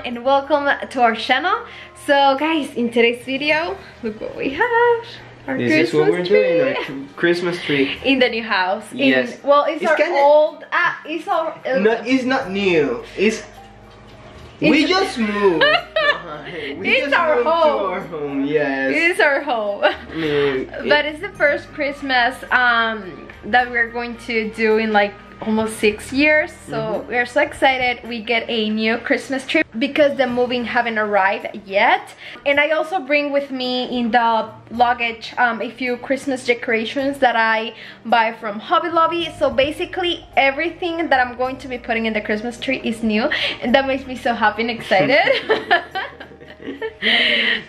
And welcome to our channel. So guys, in today's video, look what we have. Our this Christmas is what we're tree. doing, our Christmas tree. In the new house. Yes. Well, it's our kinda, old, it's our... no, it's not new. We just moved. It's our home. Yes. It's our home. But it's the first Christmas that we're going to do in like almost 6 years, so we're so excited. We get a new Christmas tree because the moving haven't arrived yet. And I also bring with me in the luggage a few Christmas decorations that I buy from Hobby Lobby. So basically everything that I'm going to be putting in the Christmas tree is new, and that makes me so happy and excited.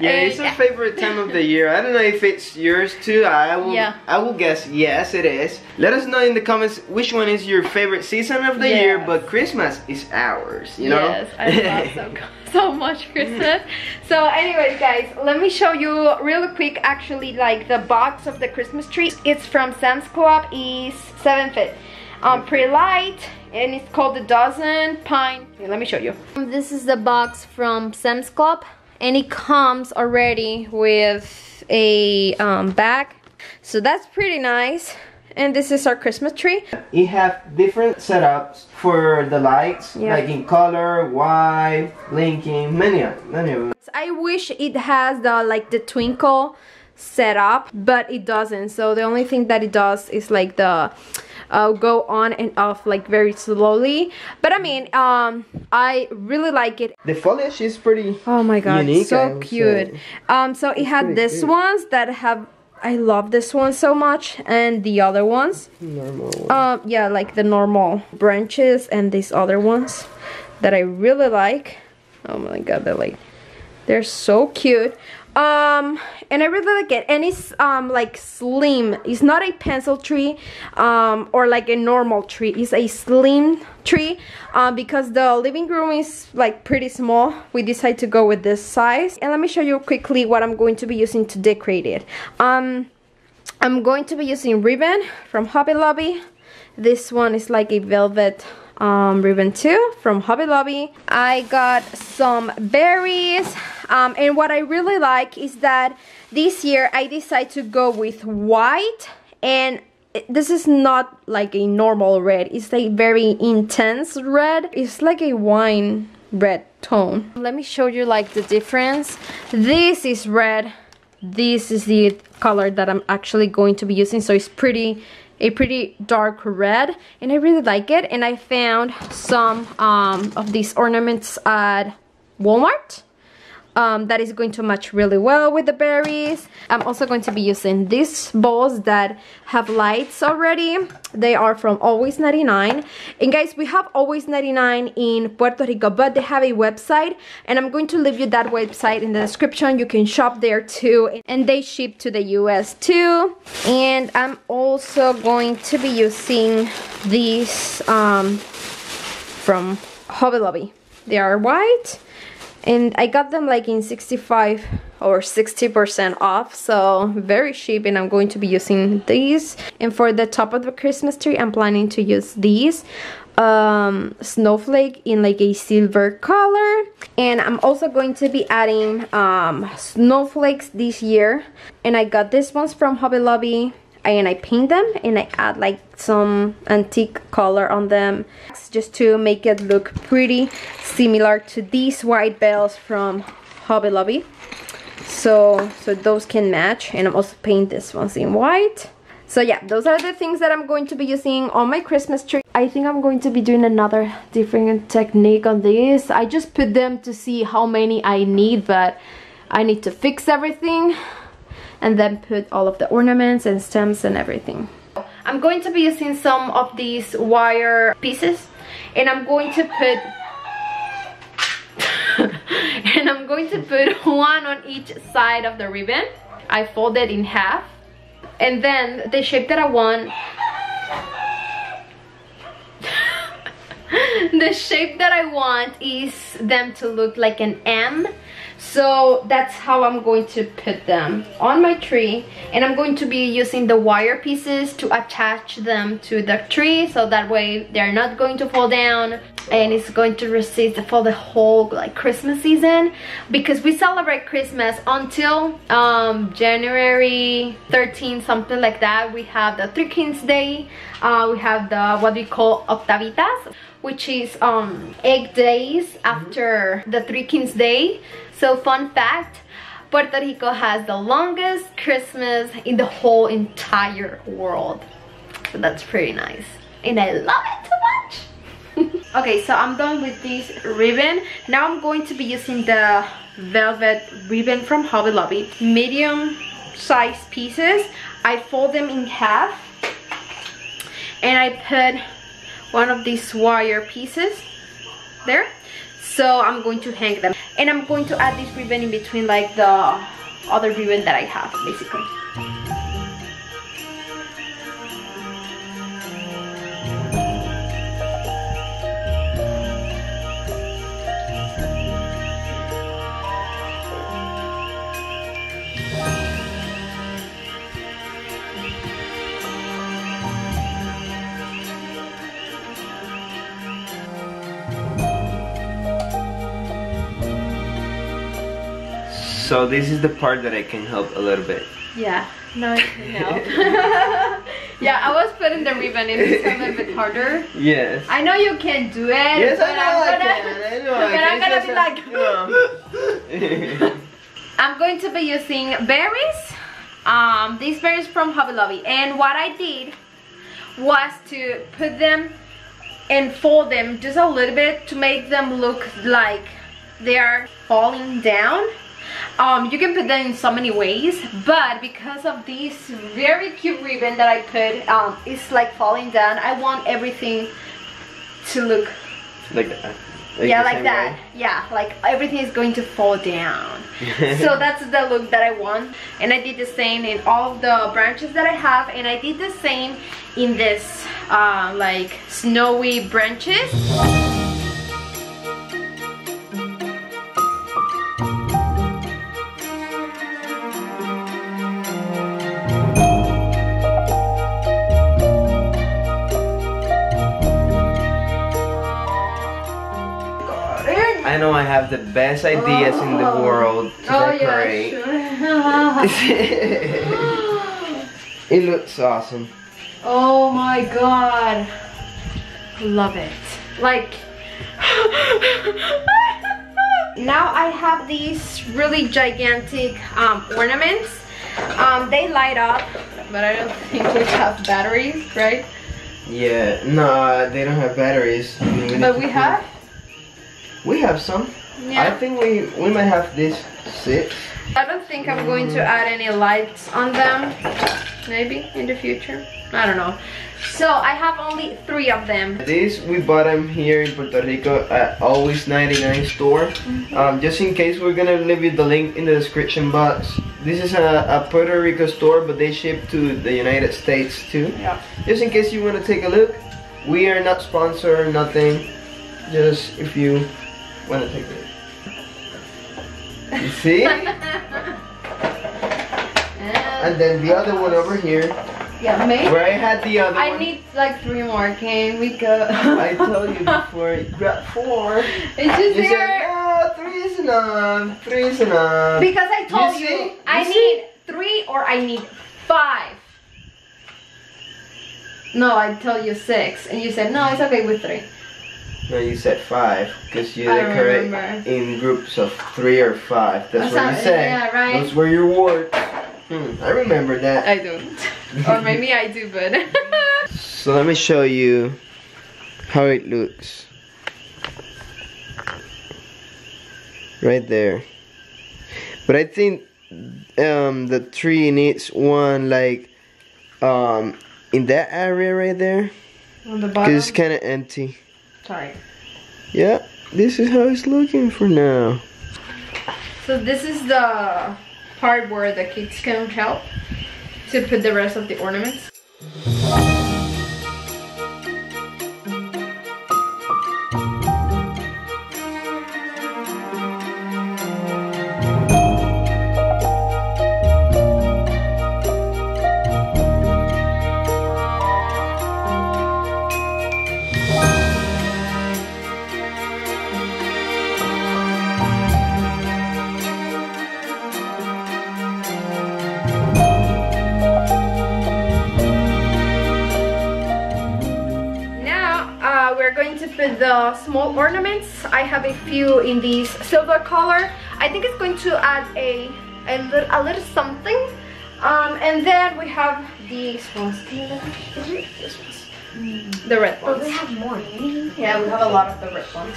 Yeah, it's our favorite time of the year. I don't know if it's yours too. I will guess yes, it is. Let us know in the comments which one is your favorite season of the year, but Christmas is ours, you know? Yes, I love so much Christmas. So anyways guys, let me show you really quick actually like the box of the Christmas tree. It's from Sam's Club, is 7 feet. Pretty light, and it's called the Dozen Pine. Here, let me show you. This is the box from Sam's Club, and it comes already with a bag, so that's pretty nice. And this is our Christmas tree. You have different setups for the lights, like in color, white, blinking, many of them. I wish it has the twinkle setup, but it doesn't. So the only thing that it does is like the go on and off like very slowly. But I mean, I really like it. The foliage is pretty oh my god, unique, so cute. So it had these ones that have, I love this one so much, and the other ones normal yeah, like the normal branches, and these other ones that I really like. Oh my god, they're so cute. And I really like it, and it's like slim. It's not a pencil tree or like a normal tree. It's a slim tree because the living room is like pretty small. We decided to go with this size. And let me show you quickly what I'm going to be using to decorate it. I'm going to be using ribbon from Hobby Lobby. This one is like a velvet ribbon too from Hobby Lobby. I got some berries, and what I really like is that this year I decided to go with white, and this is not like a normal red. It's a very intense red. It's like a wine red tone. Let me show you like the difference. This is red. This is the color that I'm actually going to be using, so it's a pretty dark red, and I really like it. And I found some of these ornaments at Walmart that is going to match really well with the berries. I'm also going to be using these bowls that have lights already. They are from Allways 99, and guys, we have Allways 99 in Puerto Rico, but they have a website, and I'm going to leave you that website in the description. You can shop there too, and they ship to the US too. And I'm also going to be using these from Hobby Lobby. They are white, and I got them like in 65 or 60% off, so very cheap. And I'm going to be using these. And for the top of the Christmas tree, I'm planning to use these snowflake in like a silver color. And I'm also going to be adding snowflakes this year, and I got these ones from Hobby Lobby, and I paint them and I add like some antique color on them just to make it look pretty similar to these white bells from Hobby Lobby, so those can match. And I'm also paint these ones in white. So yeah, those are the things that I'm going to be using on my Christmas tree. I think I'm going to be doing another different technique on this. I just put them to see how many I need, but I need to fix everything and then put all of the ornaments and stems and everything. I'm going to be using some of these wire pieces, and I'm going to put one on each side of the ribbon. I fold it in half, and then the shape that I want the shape that I want is them to look like an M. So that's how I'm going to put them on my tree, and I'm going to be using the wire pieces to attach them to the tree, so that way they're not going to fall down, and it's going to resist for the whole like Christmas season, because we celebrate Christmas until January 13th, something like that. We have the Three Kings Day, we have the what we call Octavitas, which is 8 days after the Three Kings Day. So fun fact, Puerto Rico has the longest Christmas in the whole entire world. So that's pretty nice. And I love it too much. Okay, so I'm done with this ribbon. Now I'm going to be using the velvet ribbon from Hobby Lobby. Medium size pieces. I fold them in half. And I put one of these wire pieces there. So I'm going to hang them, and I'm going to add this ribbon in between like the other ribbon that I have, basically. So this is the part that I can help a little bit. Yeah, no, I can help. Yeah, I was putting the ribbon in, it's a little bit harder. Yes. I know you can do it. Yes, but I know I can. I'm gonna be like, I'm going to be using berries. These berries from Hobby Lobby, and what I did was to put them and fold them just a little bit to make them look like they are falling down. You can put them in so many ways, but because of this very cute ribbon that I put, it's like falling down. I want everything to look like that. Yeah, like that. Way. Yeah, like everything is going to fall down. So that's the look that I want. And I did the same in all of the branches that I have, and I did the same in this like snowy branches. I know I have the best ideas in the world to decorate. Yeah, sure. It looks awesome. Oh my god. Love it. Like now I have these really gigantic ornaments. They light up, but I don't think we have batteries, right? Yeah, no, they don't have batteries. But we have? We have some. Yeah. I think we might have this 6. I don't think I'm going to add any lights on them. Maybe in the future. I don't know. So I have only 3 of them. These we bought them here in Puerto Rico at Allways 99 store. Just in case, we're gonna leave you the link in the description box. This is a Puerto Rico store, but they ship to the United States too. Yeah. Just in case you want to take a look. We are not sponsored, nothing. Just if you want to take it. You see? And then the other one over here. Yeah, maybe. Where I had the other one. I need like 3 more. Can we go? I told you before. You got 4. It's just you here. said, oh, 3 is enough. 3 is enough. Because I told you I need 3 or I need 5. No, I told you 6, and you said no, it's okay with 3. No, you said 5 because you decorate in groups of 3 or 5. That's what you said. Yeah, right. Those were your words. I remember that. I don't. Or maybe I do, but. So let me show you how it looks. Right there. But I think the tree needs one like in that area right there. On the bottom? Because it's kind of empty. Sorry. Yeah, this is how it's looking for now. So this is the part where the kids can help to put the rest of the ornaments. the small ornaments. I have a few in this silver color. I think it's going to add a little something. And then we have these ones. This ones. The red ones. But we have more. Yeah, we have a lot of the red ones.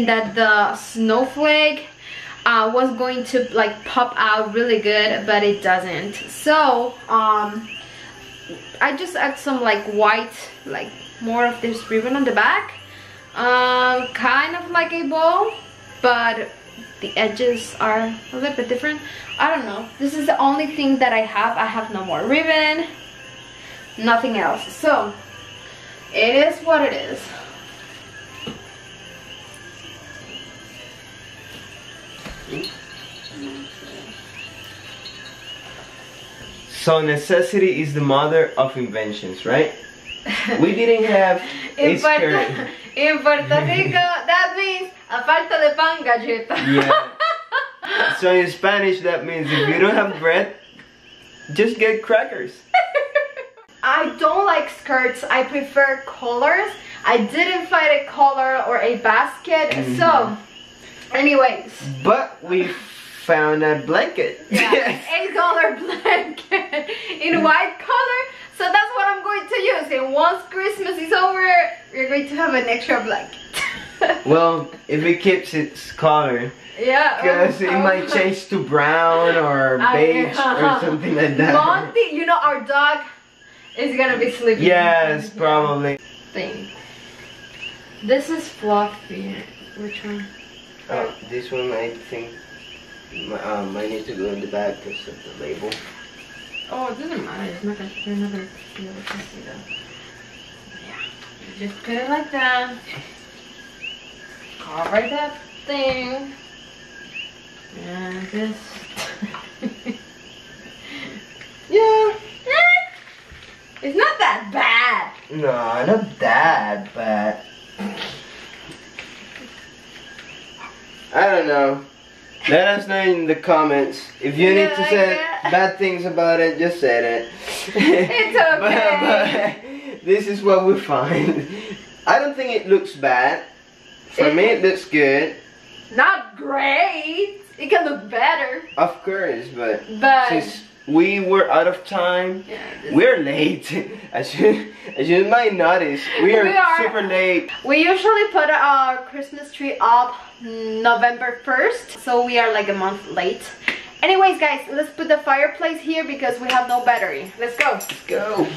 That the snowflake was going to like pop out really good, but it doesn't. So I just add some like white, like more of this ribbon on the back, kind of like a bow, but the edges are a little bit different. I don't know, this is the only thing that I have no more ribbon, nothing else, so it is what it is. So necessity is the mother of inventions, right? We didn't have a skirt. In Puerto Rico, that means a falta de pan, galleta. Yeah. So in Spanish, that means if you don't have bread, just get crackers. I don't like skirts. I prefer collars. I didn't find a collar or a basket. So, anyways. But we found a blanket. Yeah, $8 blanket in white color. So that's what I'm going to use. And once Christmas is over, we're going to have an extra blanket. Well, if it keeps its color. Yeah. Because it might change to brown or beige or something like that. Monty, you know our dog is gonna be sleeping. Yes, probably. Thing. This is fluffy. Which one? Oh, this one I think might need to go in the back because of the label. Oh, it doesn't matter. It's not gonna, you're not gonna be able to see that. Yeah. You just put it like that. Cover that thing. And this. Yeah. It's not that bad. No, not that bad. I don't know. Let us know in the comments. If you need to say bad things about it, just say it. It's okay. but this is what we find. I don't think it looks bad. For me, it looks good. Not great. It can look better. Of course, but since we were out of time, we're late. As you might notice, we are super late. We usually put our Christmas tree up November 1st, so we are like a month late. Anyways, guys, let's put the fireplace here because we have no battery. Let's go. Let's go.